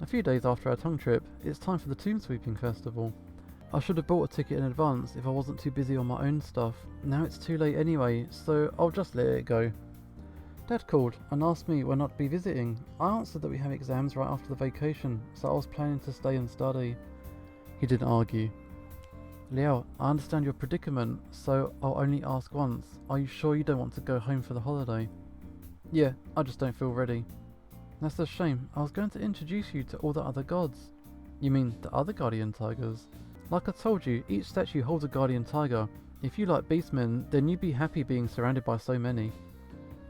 A few days after our tongue trip, it's time for the Tomb Sweeping Festival. I should have bought a ticket in advance if I wasn't too busy on my own stuff. Now it's too late anyway, so I'll just let it go. Dad called and asked me when I'd be visiting. I answered that we have exams right after the vacation, so I was planning to stay and study. He didn't argue. Liao, I understand your predicament, so I'll only ask once. Are you sure you don't want to go home for the holiday? Yeah, I just don't feel ready. That's a shame. I was going to introduce you to all the other gods. You mean the other guardian tigers? Like I told you, each statue holds a guardian tiger. If you like beastmen, then you'd be happy being surrounded by so many.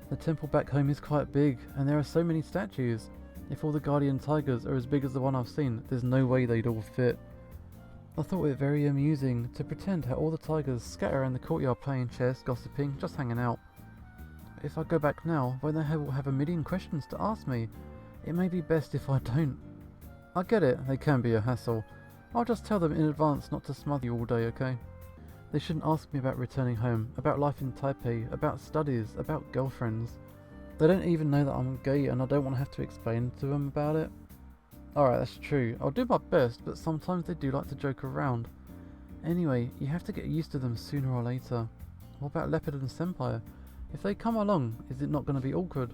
The temple back home is quite big, and there are so many statues. If all the guardian tigers are as big as the one I've seen, there's no way they'd all fit. I thought it very amusing to pretend how all the tigers scatter around the courtyard playing chess, gossiping, just hanging out. If I go back now, won't they will have a million questions to ask me? It may be best if I don't. I get it, they can be a hassle. I'll just tell them in advance not to smother you all day, okay? They shouldn't ask me about returning home, about life in Taipei, about studies, about girlfriends. They don't even know that I'm gay and I don't want to have to explain to them about it. Alright, that's true. I'll do my best, but sometimes they do like to joke around. Anyway, you have to get used to them sooner or later. What about Leopard and Senpai? If they come along, is it not going to be awkward?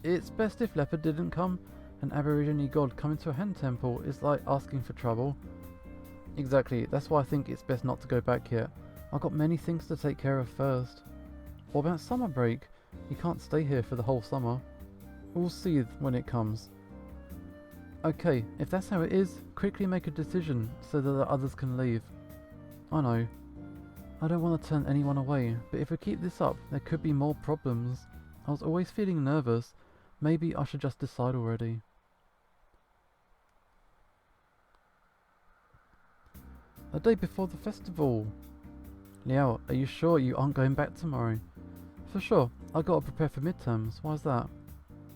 It's best if Leopard didn't come. An Aborigine god coming to a hen temple is like asking for trouble. Exactly, that's why I think it's best not to go back yet. I've got many things to take care of first. What about summer break? You can't stay here for the whole summer. We'll see when it comes. Okay, if that's how it is, quickly make a decision so that the others can leave. I know. I don't want to turn anyone away, but if we keep this up, there could be more problems. I was always feeling nervous. Maybe I should just decide already. The day before the festival. Liao, are you sure you aren't going back tomorrow? For sure. I gotta prepare for midterms. Why's that?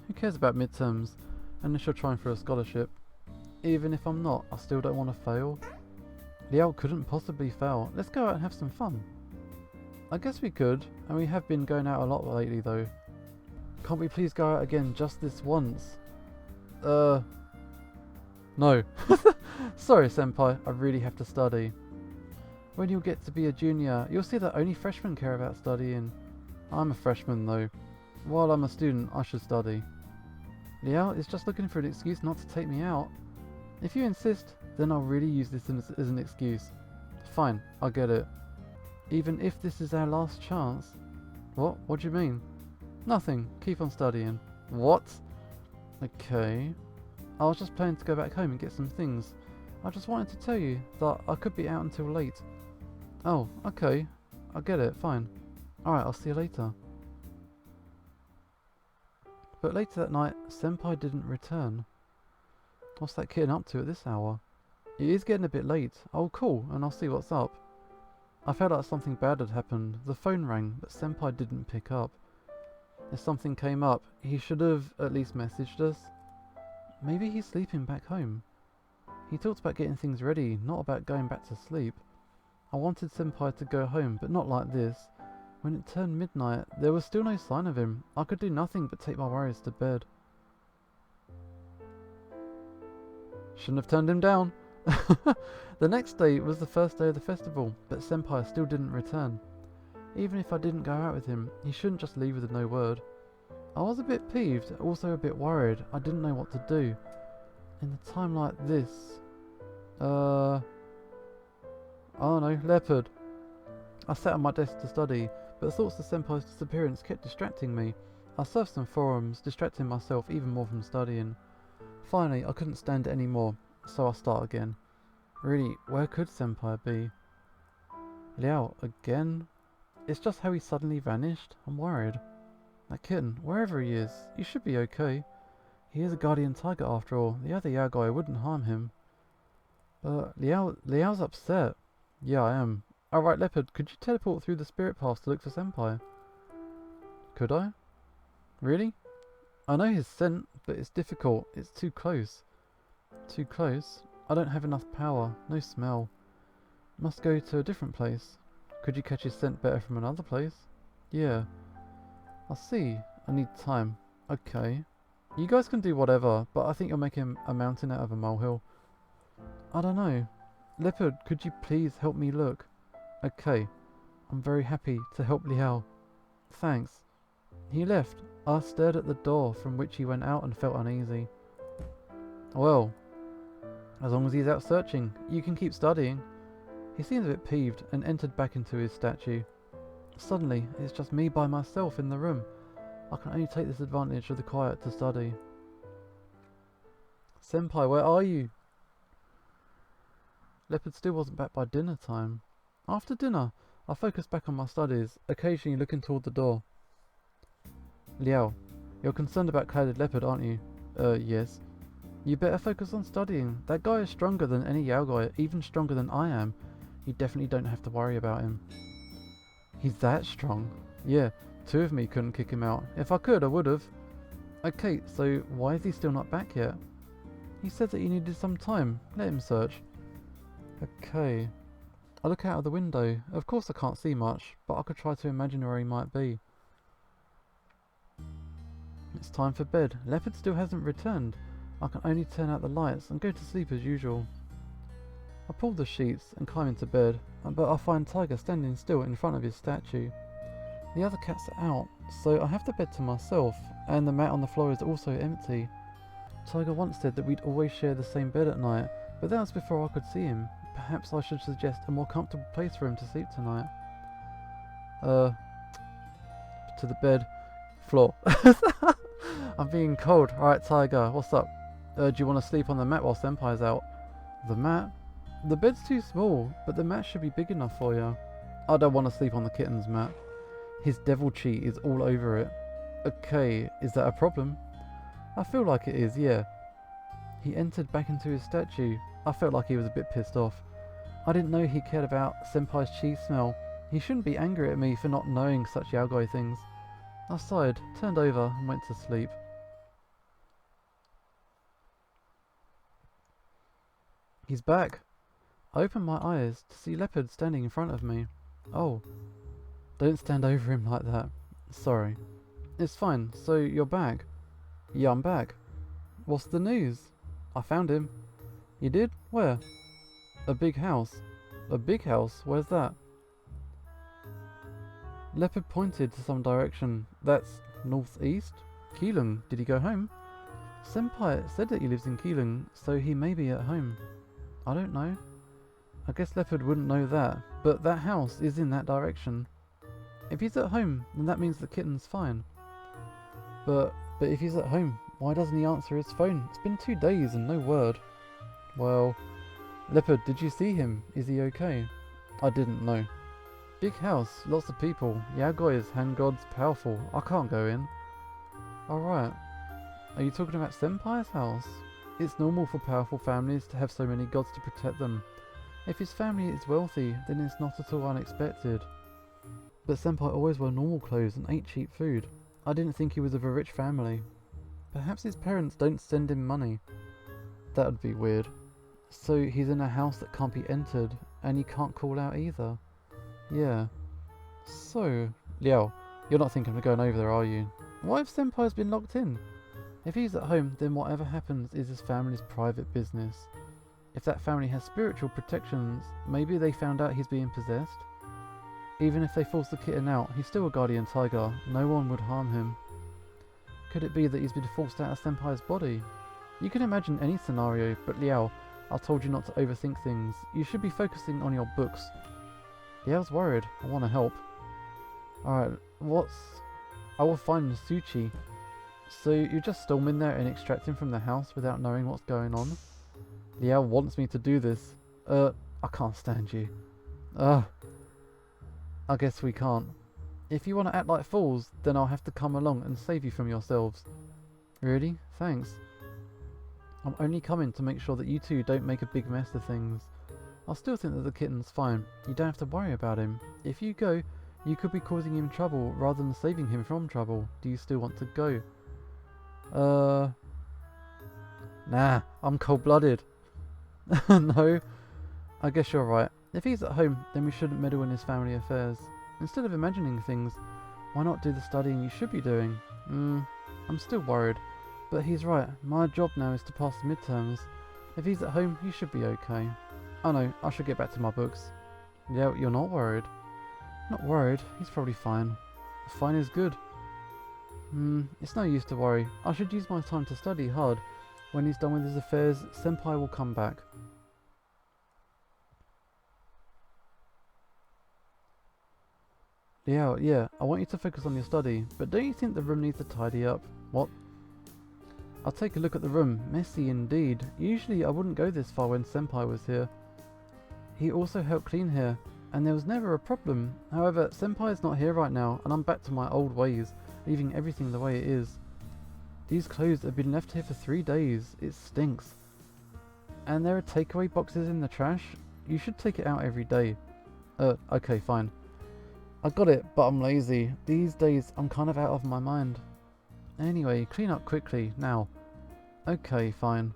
Who cares about midterms? Unless you're trying for a scholarship. Even if I'm not, I still don't want to fail. Liao couldn't possibly fail. Let's go out and have some fun. I guess we could, and we have been going out a lot lately though. Can't we please go out again just this once? No. Sorry Senpai, I really have to study. When you'll get to be a junior, you'll see that only freshmen care about studying. I'm a freshman though. While I'm a student, I should study. Liao is just looking for an excuse not to take me out. If you insist, then I'll really use this as an excuse. Fine, I'll get it. Even if this is our last chance. What do you mean? Nothing, keep on studying. What? Okay. I was just planning to go back home and get some things. I just wanted to tell you that I could be out until late. Oh, okay. I get it, fine. Alright, I'll see you later. But later that night, Senpai didn't return. What's that kitten up to at this hour? It is getting a bit late. I'll call and I'll see what's up. I felt like something bad had happened. The phone rang, but Senpai didn't pick up. If something came up, he should have at least messaged us. Maybe he's sleeping back home. He talked about getting things ready, not about going back to sleep. I wanted Senpai to go home, but not like this. When it turned midnight, there was still no sign of him. I could do nothing but take my worries to bed. Shouldn't have turned him down. The next day was the first day of the festival, but Senpai still didn't return. Even if I didn't go out with him, he shouldn't just leave with no word. I was a bit peeved, also a bit worried. I didn't know what to do. In a time like this... I don't know, Leopard. I sat at my desk to study, but the thoughts of Senpai's disappearance kept distracting me. I surfed some forums, distracting myself even more from studying. Finally, I couldn't stand it anymore, so I'll start again. Really, where could Senpai be? Liao, again? It's just how he suddenly vanished. I'm worried. That kitten, wherever he is, he should be okay. He is a guardian tiger after all. The other Yao guy wouldn't harm him. But Liao's upset. Yeah, I am. Alright, Leopard, could you teleport through the spirit path to look for Senpai? Could I? Really? I know his scent, but it's difficult. It's too close. Too close? I don't have enough power. No smell. Must go to a different place. Could you catch his scent better from another place? Yeah. I see. I need time. Okay. You guys can do whatever, but I think you're making a mountain out of a molehill. I don't know. Leopard, could you please help me look? Okay. I'm very happy to help Liao. Thanks. He left. I stared at the door from which he went out and felt uneasy. Well, as long as he's out searching, you can keep studying. He seemed a bit peeved and entered back into his statue. Suddenly, it's just me by myself in the room. I can only take this advantage of the quiet to study. Senpai, where are you? Leopard still wasn't back by dinner time. After dinner, I focused back on my studies, occasionally looking toward the door. Liao, you're concerned about Clouded Leopard, aren't you? Yes. You better focus on studying. That guy is stronger than any Yao guy, even stronger than I am. You definitely don't have to worry about him. He's that strong? Yeah, 2 of me couldn't kick him out. If I could, I would've. Okay, so why is he still not back yet? He said that he needed some time. Let him search. Okay. I look out of the window. Of course I can't see much, but I could try to imagine where he might be. It's time for bed. Leopard still hasn't returned. I can only turn out the lights and go to sleep as usual. I pull the sheets and climb into bed, but I find Tiger standing still in front of his statue. The other cats are out, so I have the bed to myself, and the mat on the floor is also empty. Tiger once said that we'd always share the same bed at night, but that was before I could see him. Perhaps I should suggest a more comfortable place for him to sleep tonight. To the bed. Floor. I'm being cold. Alright, Tiger, what's up? Do you want to sleep on the mat while Senpai's out? The mat? The bed's too small, but the mat should be big enough for you. I don't want to sleep on the kitten's mat. His devil chi is all over it. Okay, is that a problem? I feel like it is, yeah. He entered back into his statue. I felt like he was a bit pissed off. I didn't know he cared about Senpai's chi smell. He shouldn't be angry at me for not knowing such yaoi things. I sighed, turned over, and went to sleep. He's back. I opened my eyes to see Leopard standing in front of me. Oh. Don't stand over him like that. Sorry. It's fine, so you're back? Yeah, I'm back. What's the news? I found him. You did? Where? A big house. A big house? Where's that? Leopard pointed to some direction. That's northeast? Keeling. Did he go home? Senpai said that he lives in Keeling, so he may be at home. I don't know. I guess Leopard wouldn't know that, but that house is in that direction. If he's at home, then that means the kitten's fine. But if he's at home, why doesn't he answer his phone? It's been 2 days and no word. Well, Leopard, did you see him? Is he okay? I didn't know. Big house, lots of people. Yagois, hand gods, powerful. I can't go in. Alright. Are you talking about Senpai's house? It's normal for powerful families to have so many gods to protect them. If his family is wealthy, then it's not at all unexpected. But Senpai always wore normal clothes and ate cheap food. I didn't think he was of a rich family. Perhaps his parents don't send him money. That would be weird. So he's in a house that can't be entered, and he can't call out either. Yeah. So, Liao, you're not thinking of going over there, are you? What if Senpai's been locked in? If he's at home, then whatever happens is his family's private business. If that family has spiritual protections, maybe they found out he's being possessed. Even if they force the kitten out, he's still a guardian tiger. No one would harm him. Could it be that he's been forced out of Senpai's body? You can imagine any scenario, but Liao, I told you not to overthink things. You should be focusing on your books. Liao's worried. I want to help. Alright, I will find Suchi. So you just storm in there and extract him from the house without knowing what's going on? Liao wants me to do this. I can't stand you. I guess we can't. If you want to act like fools, then I'll have to come along and save you from yourselves. Really? Thanks. I'm only coming to make sure that you two don't make a big mess of things. I still think that the kitten's fine. You don't have to worry about him. If you go, you could be causing him trouble rather than saving him from trouble. Do you still want to go? Nah, I'm cold-blooded. No, I guess you're right. If he's at home, then we shouldn't meddle in his family affairs. Instead of imagining things, why not do the studying you should be doing? I'm still worried. But he's right, my job now is to pass the midterms. If he's at home, he should be okay. Oh no, I should get back to my books. Yeah, you're not worried? Not worried, he's probably fine. Fine is good. It's no use to worry. I should use my time to study hard. When he's done with his affairs, Senpai will come back. Yeah, I want you to focus on your study, but don't you think the room needs to tidy up? What? I'll take a look at the room. Messy indeed. Usually I wouldn't go this far when Senpai was here. He also helped clean here, and there was never a problem. However, Senpai is not here right now, and I'm back to my old ways, leaving everything the way it is. These clothes have been left here for 3 days. It stinks. And there are takeaway boxes in the trash. You should take it out every day. Okay, fine. I got it, but I'm lazy. These days, I'm kind of out of my mind. Anyway, clean up quickly, now. Okay, fine.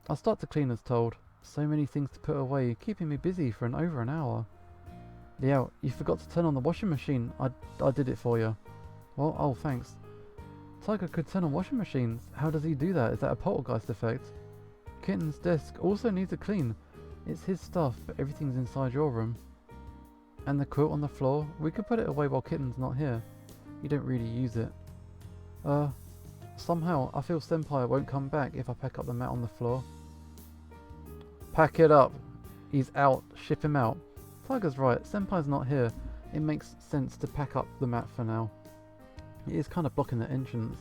I'll start to clean as told. So many things to put away, keeping me busy for over an hour. Liao, you forgot to turn on the washing machine. I did it for you. Well, oh, thanks. Tiger could turn on washing machines. How does he do that? Is that a poltergeist effect? Kitten's desk also needs a clean. It's his stuff, but everything's inside your room. And the quilt on the floor, we could put it away while Kitten's not here. You don't really use it. Somehow I feel Senpai won't come back if I pack up the mat on the floor. Pack it up. He's out. Ship him out. Tiger's right. Senpai's not here. It makes sense to pack up the mat for now. It is kind of blocking the entrance.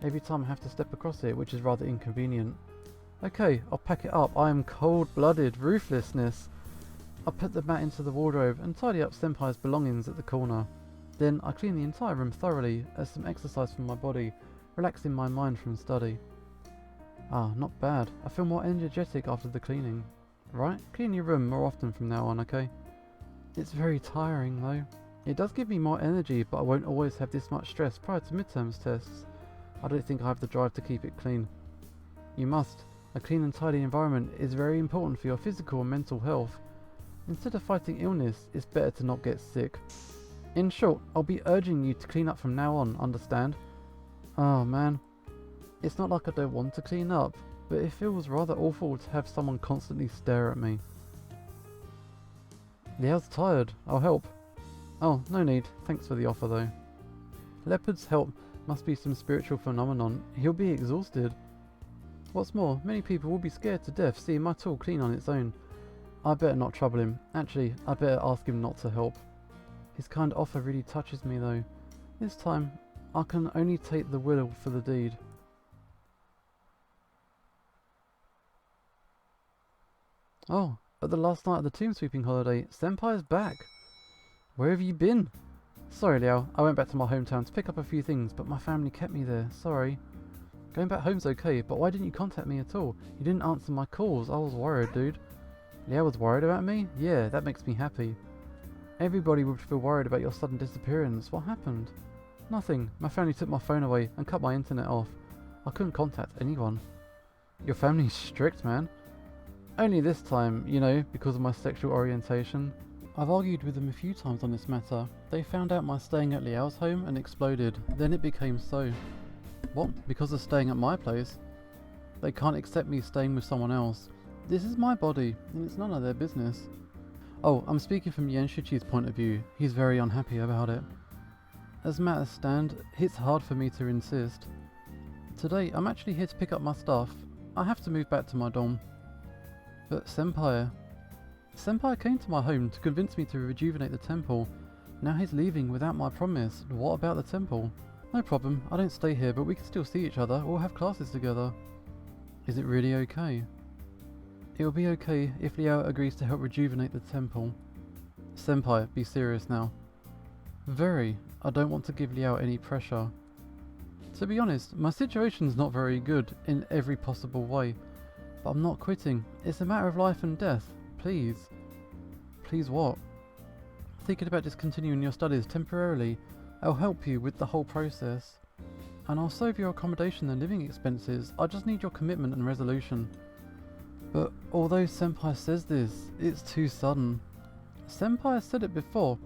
Every time I have to step across it, which is rather inconvenient. Okay, I'll pack it up. I am cold-blooded. Ruthlessness. I put the mat into the wardrobe and tidy up Senpai's belongings at the corner. Then I clean the entire room thoroughly as some exercise for my body, relaxing my mind from study. Ah, not bad. I feel more energetic after the cleaning. Right? Clean your room more often from now on, okay? It's very tiring though. It does give me more energy, but I won't always have this much stress prior to midterms tests. I don't think I have the drive to keep it clean. You must. A clean and tidy environment is very important for your physical and mental health. Instead of fighting illness, it's better to not get sick. In short, I'll be urging you to clean up from now on, understand? Oh man. It's not like I don't want to clean up, but it feels rather awful to have someone constantly stare at me. Liao's tired. I'll help. Oh, no need. Thanks for the offer though. Leopard's help must be some spiritual phenomenon. He'll be exhausted. What's more, many people will be scared to death seeing my tool clean on its own. I better not trouble him. Actually, I better ask him not to help. His kind offer really touches me though. This time, I can only take the will for the deed. Oh, at the last night of the tomb sweeping holiday, Senpai's back. Where have you been? Sorry, Liao. I went back to my hometown to pick up a few things, but my family kept me there. Sorry. Going back home's okay, but why didn't you contact me at all? You didn't answer my calls. I was worried, dude. Liao was worried about me? Yeah, that makes me happy. Everybody would feel worried about your sudden disappearance. What happened? Nothing. My family took my phone away and cut my internet off. I couldn't contact anyone. Your family's strict, man. Only this time, you know, because of my sexual orientation. I've argued with them a few times on this matter. They found out my staying at Liao's home and exploded. Then it became so. What? Because of staying at my place? They can't accept me staying with someone else. This is my body, and it's none of their business. Oh, I'm speaking from Yenshichi's point of view. He's very unhappy about it. As matters stand, it's hard for me to insist. Today, I'm actually here to pick up my stuff. I have to move back to my dorm. But Senpai came to my home to convince me to rejuvenate the temple. Now he's leaving without my promise. What about the temple? No problem, I don't stay here, but we can still see each other or have classes together. Is it really okay? It will be okay if Liao agrees to help rejuvenate the temple. Senpai, be serious now. Very. I don't want to give Liao any pressure. To be honest, my situation's not very good in every possible way. But I'm not quitting. It's a matter of life and death. Please. Please what? Thinking about discontinuing your studies temporarily. I'll help you with the whole process. And I'll save your accommodation and living expenses. I just need your commitment and resolution. But although Senpai says this, it's too sudden. Senpai has said it before,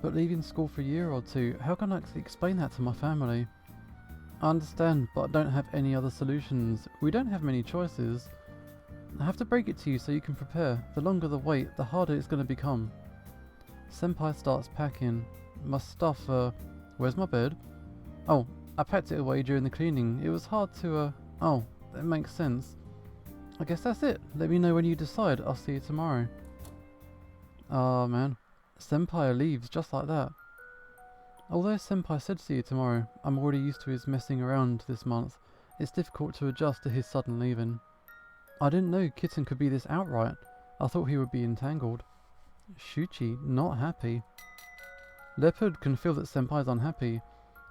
but leaving school for a year or two, how can I explain that to my family? I understand, but I don't have any other solutions. We don't have many choices. I have to break it to you so you can prepare. The longer the wait, the harder it's going to become. Senpai starts packing. My stuff, where's my bed? Oh, I packed it away during the cleaning. It was hard to, oh, that makes sense. I guess that's it. Let me know when you decide. I'll see you tomorrow. Ah, man. Senpai leaves just like that. Although Senpai said see you tomorrow, I'm already used to his messing around this month. It's difficult to adjust to his sudden leaving. I didn't know Kitten could be this outright. I thought he would be entangled. Shuchi, not happy. Leopard can feel that Senpai's unhappy.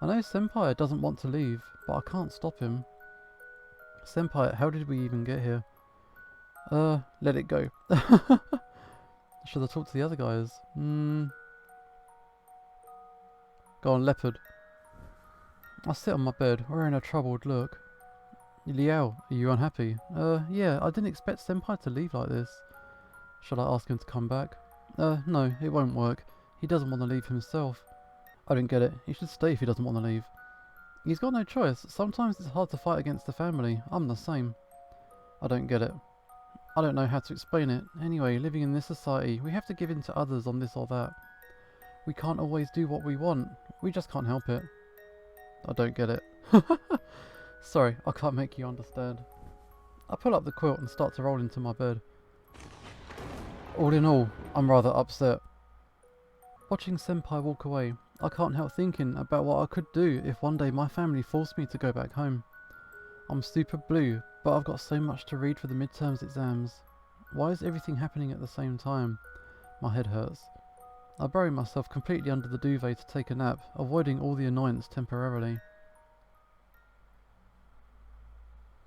I know Senpai doesn't want to leave, but I can't stop him. Senpai, how did we even get here? Let it go. Should I talk to the other guys? Go on, Leopard. I sit on my bed, wearing a troubled look. Liao, are you unhappy? Yeah, I didn't expect Senpai to leave like this. Shall I ask him to come back? No, it won't work. He doesn't want to leave himself. I don't get it. He should stay if he doesn't want to leave. He's got no choice. Sometimes it's hard to fight against the family. I'm the same. I don't get it. I don't know how to explain it. Anyway, living in this society, we have to give in to others on this or that. We can't always do what we want. We just can't help it. I don't get it. Sorry, I can't make you understand. I pull up the quilt and start to roll into my bed. All in all, I'm rather upset. Watching Senpai walk away, I can't help thinking about what I could do if one day my family forced me to go back home. I'm super blue, but I've got so much to read for the midterms exams. Why is everything happening at the same time? My head hurts. I bury myself completely under the duvet to take a nap, avoiding all the annoyance temporarily.